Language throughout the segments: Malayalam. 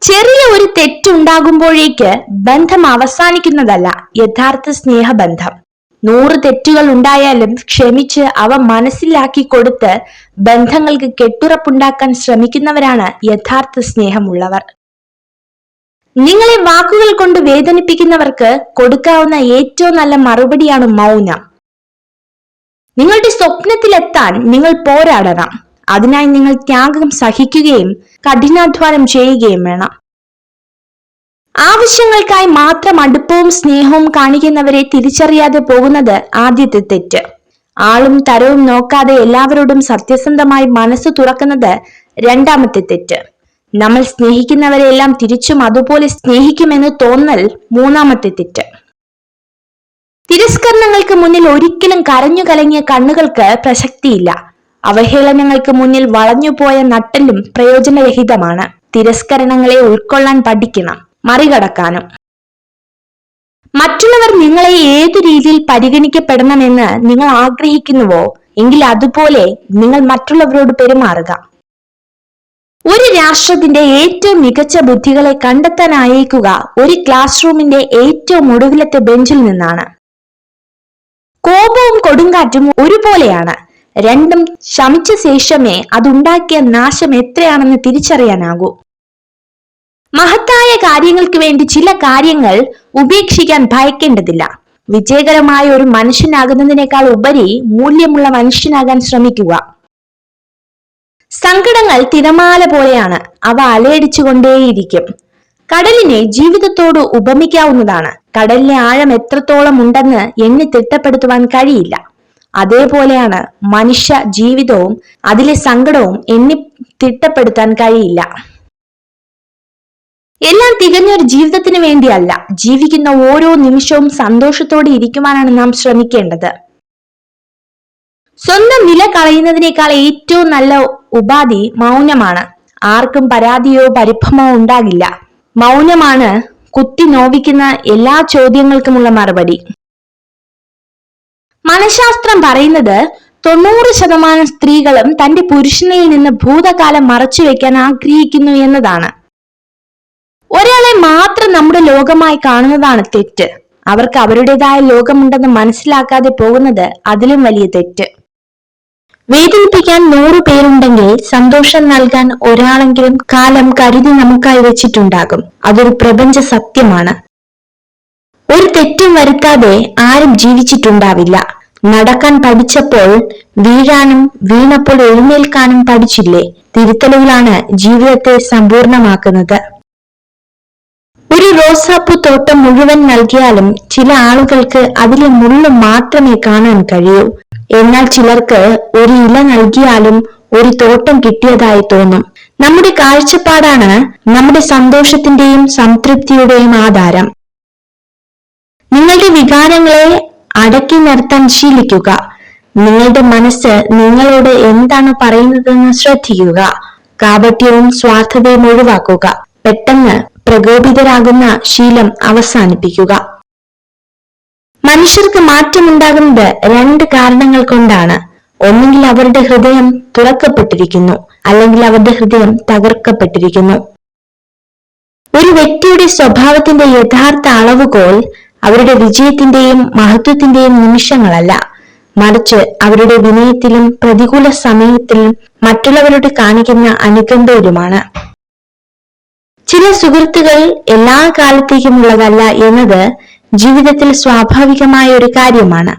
ചെറിയ ഒരു തെറ്റുണ്ടാകുമ്പോഴേക്ക് ബന്ധം അവസാനിക്കുന്നതല്ല യഥാർത്ഥ സ്നേഹബന്ധം. 100 തെറ്റുകൾ ഉണ്ടായാലും ക്ഷമിച്ച് അവ മനസ്സിലാക്കി കൊടുത്ത് ബന്ധങ്ങൾക്ക് കെട്ടുറപ്പുണ്ടാക്കാൻ ശ്രമിക്കുന്നവരാണ് യഥാർത്ഥ സ്നേഹമുള്ളവർ. നിങ്ങളെ വാക്കുകൾ കൊണ്ട് വേദനിപ്പിക്കുന്നവർക്ക് കൊടുക്കാവുന്ന ഏറ്റവും നല്ല മറുപടിയാണ് മൗനം. നിങ്ങളുടെ സ്വപ്നത്തിലെത്താൻ നിങ്ങൾ പോരാടണം. അതിനായി നിങ്ങൾ ത്യാഗം സഹിക്കുകയും കഠിനാധ്വാനം ചെയ്യുകയും വേണം. ആവശ്യങ്ങൾക്കായി മാത്രം അടുപ്പവും സ്നേഹവും കാണിക്കുന്നവരെ തിരിച്ചറിയാതെ പോകുന്നത് ആദ്യത്തെ തെറ്റ്. ആളും തരവും നോക്കാതെ എല്ലാവരോടും സത്യസന്ധമായി മനസ്സ് തുറക്കുന്നത് രണ്ടാമത്തെ തെറ്റ്. നമ്മൾ സ്നേഹിക്കുന്നവരെല്ലാം തിരിച്ചും അതുപോലെ സ്നേഹിക്കുമെന്ന് തോന്നൽ മൂന്നാമത്തെ തെറ്റ്. തിരസ്കരണങ്ങൾക്ക് മുന്നിൽ ഒരിക്കലും കരഞ്ഞു കലങ്ങിയ കണ്ണുകൾക്ക് പ്രസക്തിയില്ല. അവഹേളനങ്ങൾക്ക് മുന്നിൽ വളഞ്ഞുപോയ നട്ടെല്ലും പ്രയോജനരഹിതമാണ്. തിരസ്കരണങ്ങളെ ഉൾക്കൊള്ളാൻ പഠിക്കണം, മറികടക്കാനും. മറ്റുള്ളവർ നിങ്ങളെ ഏതു രീതിയിൽ പരിഗണിക്കപ്പെടണമെന്ന് നിങ്ങൾ ആഗ്രഹിക്കുന്നുവോ എങ്കിൽ അതുപോലെ നിങ്ങൾ മറ്റുള്ളവരോട് പെരുമാറുക. ഒരു രാഷ്ട്രത്തിന്റെ ഏറ്റവും മികച്ച ബുദ്ധികളെ കണ്ടെത്താൻ അയക്കുക ഒരു ക്ലാസ് റൂമിന്റെ ഏറ്റവും ഒടുവിലത്തെ ബെഞ്ചിൽ നിന്നാണ്. കോപവും കൊടുങ്കാറ്റും ഒരുപോലെയാണ്. രണ്ടും ശമിച്ച ശേഷമേ അതുണ്ടാക്കിയ നാശം എത്രയാണെന്ന് തിരിച്ചറിയാനാകൂ. മഹത്തായ കാര്യങ്ങൾക്ക് വേണ്ടി ചില കാര്യങ്ങൾ ഉപേക്ഷിക്കാൻ ഭയക്കേണ്ടതില്ല. വിജയകരമായ ഒരു മനുഷ്യനാകുന്നതിനേക്കാൾ ഉപരി മൂല്യമുള്ള മനുഷ്യനാകാൻ ശ്രമിക്കുക. സങ്കടങ്ങൾ തിരമാല പോലെയാണ്, അവ അലയടിച്ചുകൊണ്ടേയിരിക്കും. കടലിനെ ജീവിതത്തോട് ഉപമിക്കാവുന്നതാണ്. കടലിലെ ആഴം എത്രത്തോളം ഉണ്ടെന്ന് എണ്ണി തിട്ടപ്പെടുത്തുവാൻ കഴിയില്ല. അതേപോലെയാണ് മനുഷ്യ ജീവിതവും, അതിലെ സങ്കടവും എണ്ണി തിട്ടപ്പെടുത്താൻ കഴിയില്ല. എല്ലാം തികഞ്ഞൊരു ജീവിതത്തിന് വേണ്ടിയല്ല, ജീവിക്കുന്ന ഓരോ നിമിഷവും സന്തോഷത്തോടെ ഇരിക്കുവാനാണ് നാം ശ്രമിക്കേണ്ടത്. സ്വന്തം വില കളയുന്നതിനേക്കാൾ ഏറ്റവും നല്ല ഉപാധി മൗനമാണ്. ആർക്കും പരാതിയോ പരിഭ്രമോ ഉണ്ടാകില്ല. മൗനമാണ് കുത്തി നോവിക്കുന്ന എല്ലാ ചോദ്യങ്ങൾക്കുമുള്ള മറുപടി. മനഃശാസ്ത്രം പറയുന്നത് 90% സ്ത്രീകളും തന്റെ പുരുഷനിൽ നിന്ന് ഭൂതകാലം മറച്ചു വെക്കാൻ ആഗ്രഹിക്കുന്നു എന്നതാണ്. ഒരാളെ മാത്രം നമ്മുടെ ലോകമായി കാണുന്നതാണ് തെറ്റ്. അവർക്ക് അവരുടേതായ ലോകമുണ്ടെന്ന് മനസ്സിലാക്കാതെ പോകുന്നത് അതിലും വലിയ തെറ്റ്. വേദനിപ്പിക്കാൻ 100 പേരുണ്ടെങ്കിൽ സന്തോഷം നൽകാൻ ഒരാളെങ്കിലും കാലം കരുതി നമുക്കായി വെച്ചിട്ടുണ്ടാകും. അതൊരു പ്രപഞ്ച സത്യമാണ്. ഒരു തെറ്റും വരുത്താതെ ആരും ജീവിച്ചിട്ടുണ്ടാവില്ല. നടക്കാൻ പഠിച്ചപ്പോൾ വീഴാനും വീണപ്പോൾ എഴുന്നേൽക്കാനും പഠിച്ചില്ലേ? തിരുത്തലുകളാണ് ജീവിതത്തെ സമ്പൂർണമാക്കുന്നത്. ഒരു റോസാപ്പൂ തോട്ടം മുഴുവൻ നൽകിയാലും ചില ആളുകൾക്ക് അതിലെ മുള്ളു മാത്രമേ കാണാൻ കഴിയൂ. എന്നാൽ ചിലർക്ക് ഒരു ഇല നൽകിയാലും ഒരു തോട്ടം കിട്ടിയതായി തോന്നും. നമ്മുടെ കാഴ്ചപ്പാടാണ് നമ്മുടെ സന്തോഷത്തിന്റെയും സംതൃപ്തിയുടെയും ആധാരം. നിങ്ങളുടെ വികാരങ്ങളെ അടക്കി നിർത്താൻ ശീലിക്കുക. നിങ്ങളുടെ മനസ്സ് നിങ്ങളോട് എന്താണ് പറയുന്നതെന്ന് ശ്രദ്ധിക്കുക. കാപട്യവും സ്വാർത്ഥതയും ഒഴിവാക്കുക. പെട്ടെന്ന് പ്രകോപിതരാകുന്ന ശീലം അവസാനിപ്പിക്കുക. മനുഷ്യർക്ക് മാറ്റമുണ്ടാകുന്നത് 2 കാരണങ്ങൾ കൊണ്ടാണ്. ഒന്നുകിൽ അവരുടെ ഹൃദയം തുറക്കപ്പെട്ടിരിക്കുന്നു, അല്ലെങ്കിൽ അവരുടെ ഹൃദയം തകർക്കപ്പെട്ടിരിക്കുന്നു. ഒരു വ്യക്തിയുടെ സ്വഭാവത്തിന്റെ യഥാർത്ഥ അളവുകോൽ അവരുടെ വിജയത്തിന്റെയും മഹത്വത്തിന്റെയും നിമിഷങ്ങളല്ല, മറിച്ച് അവരുടെ വിനയത്തിലും പ്രതികൂല സമയത്തിലും മറ്റുള്ളവരോട് കാണിക്കുന്ന അനുകമ്പയിലുമാണ്. ചില സുഹൃത്തുക്കൾ എല്ലാ കാലത്തേക്കുമുള്ളതല്ല എന്നത് ജീവിതത്തിൽ സ്വാഭാവികമായ ഒരു കാര്യമാണ്.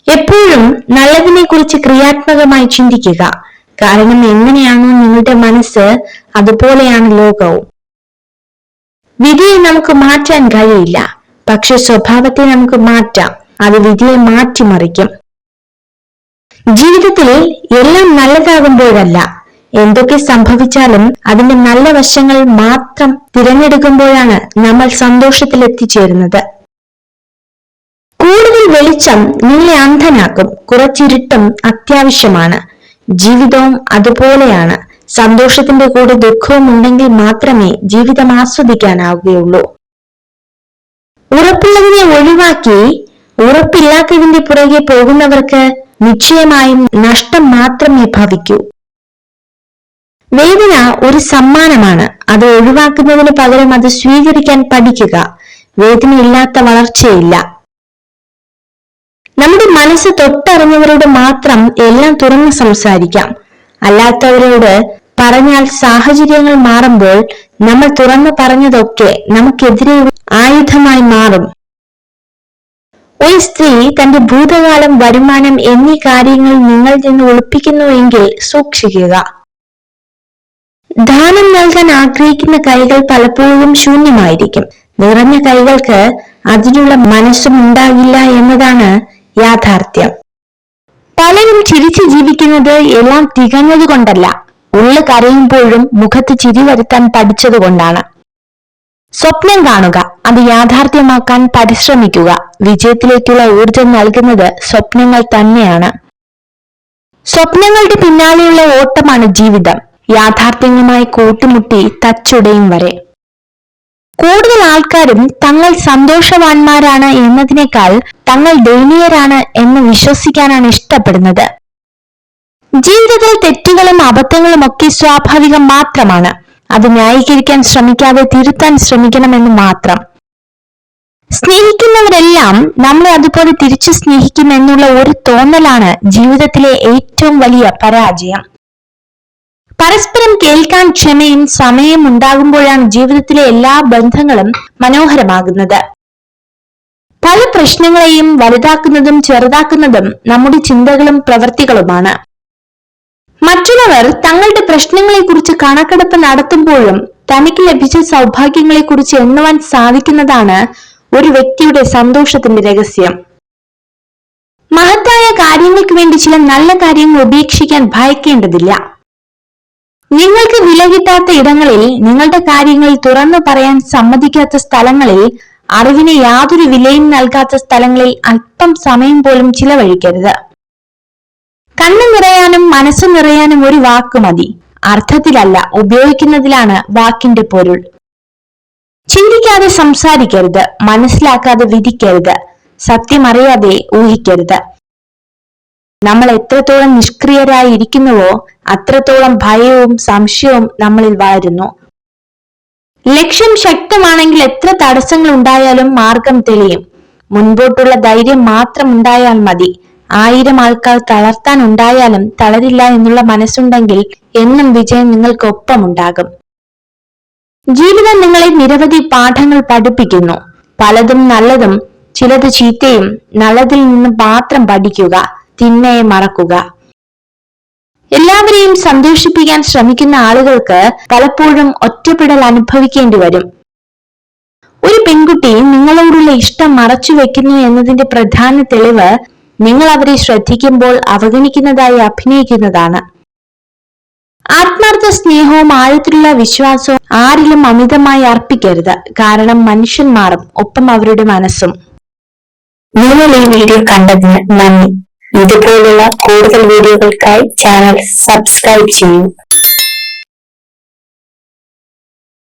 എപ്പോഴും നല്ലതിനെ കുറിച്ച് ക്രിയാത്മകമായി ചിന്തിക്കുക. കാരണം എങ്ങനെയാണോ നിങ്ങളുടെ മനസ്സ് അതുപോലെയാണ് ലോകവും. വിധിയെ നമുക്ക് മാറ്റാൻ കഴിയില്ല, പക്ഷെ സ്വഭാവത്തെ നമുക്ക് മാറ്റാം. അത് വിധിയെ മാറ്റിമറിക്കും. ജീവിതത്തിൽ എല്ലാം നല്ലതാകുമ്പോഴല്ല, എന്തൊക്കെ സംഭവിച്ചാലും അതിന്റെ നല്ല വശങ്ങൾ മാത്രം തിരഞ്ഞെടുക്കുമ്പോഴാണ് നമ്മൾ സന്തോഷത്തിൽ എത്തിച്ചേരുന്നത്. കൂടുതൽ വെളിച്ചം നിങ്ങളെ അന്ധനാക്കും. കുറച്ചിരുട്ടും അത്യാവശ്യമാണ്. ജീവിതവും അതുപോലെയാണ്. സന്തോഷത്തിന്റെ കൂടെ ദുഃഖവും ഉണ്ടെങ്കിൽ മാത്രമേ ജീവിതം ആസ്വദിക്കാനാവുകയുള്ളൂ. ഉറപ്പുള്ളതിനെ ഒഴിവാക്കി ഉറപ്പില്ലാത്തതിന്റെ പുറകെ പോകുന്നവർക്ക് നിശ്ചയമായും നഷ്ടം മാത്രമേ ഭവിക്കൂ. വേദന ഒരു സമ്മാനമാണ്. അത് ഒഴിവാക്കുന്നതിന് പകരം അത് സ്വീകരിക്കാൻ പഠിക്കുക. വേദനയില്ലാത്ത വളർച്ചയില്ല. നമ്മുടെ മനസ്സ് തൊട്ടറിഞ്ഞവരോട് മാത്രം എല്ലാം തുറന്ന് സംസാരിക്കാം. അല്ലാത്തവരോട് പറഞ്ഞാൽ സാഹചര്യങ്ങൾ മാറുമ്പോൾ നമ്മൾ തുറന്നു പറഞ്ഞതൊക്കെ നമുക്കെതിരെ ആയുധമായി മാറും. ഒരു സ്ത്രീ തന്റെ ഭൂതകാലം, വരുമാനം എന്നീ കാര്യങ്ങൾ നിങ്ങളിൽ നിന്ന് ഒളിപ്പിക്കുന്നുവെങ്കിൽ സൂക്ഷിക്കുക. ദാനം നൽകാൻ ആഗ്രഹിക്കുന്ന കൈകൾ പലപ്പോഴും ശൂന്യമായിരിക്കും. നിറഞ്ഞ കൈകൾക്ക് അതിനുള്ള മനസ്സും ഉണ്ടാകില്ല എന്നതാണ് യാഥാർത്ഥ്യം. പലരും ചിരിച്ച് ജീവിക്കുന്നത് എല്ലാം തികഞ്ഞതുകൊണ്ടല്ല, ഉള്ളു കരയുമ്പോഴും മുഖത്ത് ചിരി വരുത്താൻ പഠിച്ചതുകൊണ്ടാണ്. സ്വപ്നം കാണുക, അത് യാഥാർത്ഥ്യമാക്കാൻ പരിശ്രമിക്കുക. വിജയത്തിലേക്കുള്ള ഊർജം നൽകുന്നത് സ്വപ്നങ്ങൾ തന്നെയാണ്. സ്വപ്നങ്ങളുടെ പിന്നാലെയുള്ള ഓട്ടമാണ് ജീവിതം, യാഥാർത്ഥ്യങ്ങളുമായി കൂട്ടിമുട്ടി തച്ചുടയും വരെ. കൂടുതൽ ആൾക്കാരും തങ്ങൾ സന്തോഷവാന്മാരാണ് എന്നതിനേക്കാൾ തങ്ങൾ ദയനീയരാണ് എന്ന് വിശ്വസിക്കാനാണ് ഇഷ്ടപ്പെടുന്നത്. ജീവിതത്തിൽ തെറ്റുകളും അബദ്ധങ്ങളും ഒക്കെ സ്വാഭാവികം മാത്രമാണ്. അത് ന്യായീകരിക്കാൻ ശ്രമിക്കാതെ തിരുത്താൻ ശ്രമിക്കണമെന്ന് മാത്രം. സ്നേഹിക്കുന്നവരെല്ലാം നമ്മളെ അതുപോലെ തിരിച്ചു സ്നേഹിക്കുമെന്നുള്ള ഒരു തോന്നലാണ് ജീവിതത്തിലെ ഏറ്റവും വലിയ പരാജയം. പരസ്പരം കേൾക്കാൻ ക്ഷമയും സമയം ഉണ്ടാകുമ്പോഴാണ് ജീവിതത്തിലെ എല്ലാ ബന്ധങ്ങളും മനോഹരമാകുന്നത്. പല പ്രശ്നങ്ങളെയും വലുതാക്കുന്നതും ചെറുതാക്കുന്നതും നമ്മുടെ ചിന്തകളും പ്രവൃത്തികളുമാണ്. മറ്റുള്ളവർ തങ്ങളുടെ പ്രശ്നങ്ങളെക്കുറിച്ച് കണക്കെടുപ്പ് നടത്തുമ്പോഴും തനിക്ക് ലഭിച്ച സൗഭാഗ്യങ്ങളെക്കുറിച്ച് എണ്ണുവാൻ സാധിക്കുന്നതാണ് ഒരു വ്യക്തിയുടെ സന്തോഷത്തിന്റെ രഹസ്യം. മഹത്തായ കാര്യങ്ങൾക്ക് വേണ്ടി ചില നല്ല കാര്യങ്ങൾ ഉപേക്ഷിക്കാൻ ഭയക്കേണ്ടതില്ല. നിങ്ങൾക്ക് വില കിട്ടാത്ത ഇടങ്ങളിൽ, നിങ്ങളുടെ കാര്യങ്ങൾ തുറന്നു പറയാൻ സമ്മതിക്കാത്ത സ്ഥലങ്ങളിൽ, അറിവിന് യാതൊരു വിലയും നൽകാത്ത സ്ഥലങ്ങളിൽ അല്പം സമയം പോലും ചിലവഴിക്കരുത്. കണ്ണു നിറയാനും മനസ്സു നിറയാനും ഒരു വാക്ക് മതി. അർത്ഥത്തിലല്ല, ഉപയോഗിക്കുന്നതിലാണ് വാക്കിന്റെ പൊരുൾ. ചിന്തിക്കാതെ സംസാരിക്കരുത്, മനസ്സിലാക്കാതെ വിധിക്കരുത്, സത്യമറിയാതെ ഊഹിക്കരുത്. നമ്മൾ എത്രത്തോളം നിഷ്ക്രിയരായി ഇരിക്കുന്നുവോ അത്രത്തോളം ഭയവും സംശയവും നമ്മളിൽ വളരുന്നു. ലക്ഷ്യം ശക്തമാണെങ്കിൽ എത്ര തടസ്സങ്ങൾ ഉണ്ടായാലും മാർഗം തെളിയും. മുൻപോട്ടുള്ള ധൈര്യം മാത്രം ഉണ്ടായാൽ മതി. 1000 ആൾക്കാർ തളർത്താൻ ഉണ്ടായാലും തളരില്ല എന്നുള്ള മനസ്സുണ്ടെങ്കിൽ എന്നും വിജയം നിങ്ങൾക്കൊപ്പമുണ്ടാകും. ജീവിതം നിങ്ങളെ നിരവധി പാഠങ്ങൾ പഠിപ്പിക്കുന്നു. പലതും നല്ലതും ചിലത് ചീത്തയും. നല്ലതിൽ നിന്ന് മാത്രം പഠിക്കുക, തിന്മയെ മറക്കുക. എല്ലാവരെയും സന്തോഷിപ്പിക്കാൻ ശ്രമിക്കുന്ന ആളുകൾക്ക് പലപ്പോഴും ഒറ്റപ്പെടൽ അനുഭവിക്കേണ്ടി വരും. ഒരു പെൺകുട്ടി നിങ്ങളോടുള്ള ഇഷ്ടം മറച്ചു വെക്കുന്നു എന്നതിന്റെ പ്രധാന തെളിവ് നിങ്ങൾ അവരെ ശ്രദ്ധിക്കുമ്പോൾ അവഗണിക്കുന്നതായി അഭിനയിക്കുന്നതാണ്. ആത്മാർത്ഥ സ്നേഹവും ആഴത്തിലുള്ള വിശ്വാസവും ആരിലും അമിതമായി അർപ്പിക്കരുത്. കാരണം മനുഷ്യൻ മാറും, ഒപ്പം അവരുടെ മനസ്സും. നിങ്ങൾ ഈ വീഡിയോ കണ്ടതിന് നന്ദി. ഇതുപോലുള്ള കൂടുതൽ വീഡിയോകൾക്കായി ചാനൽ സബ്സ്ക്രൈബ് ചെയ്യൂ.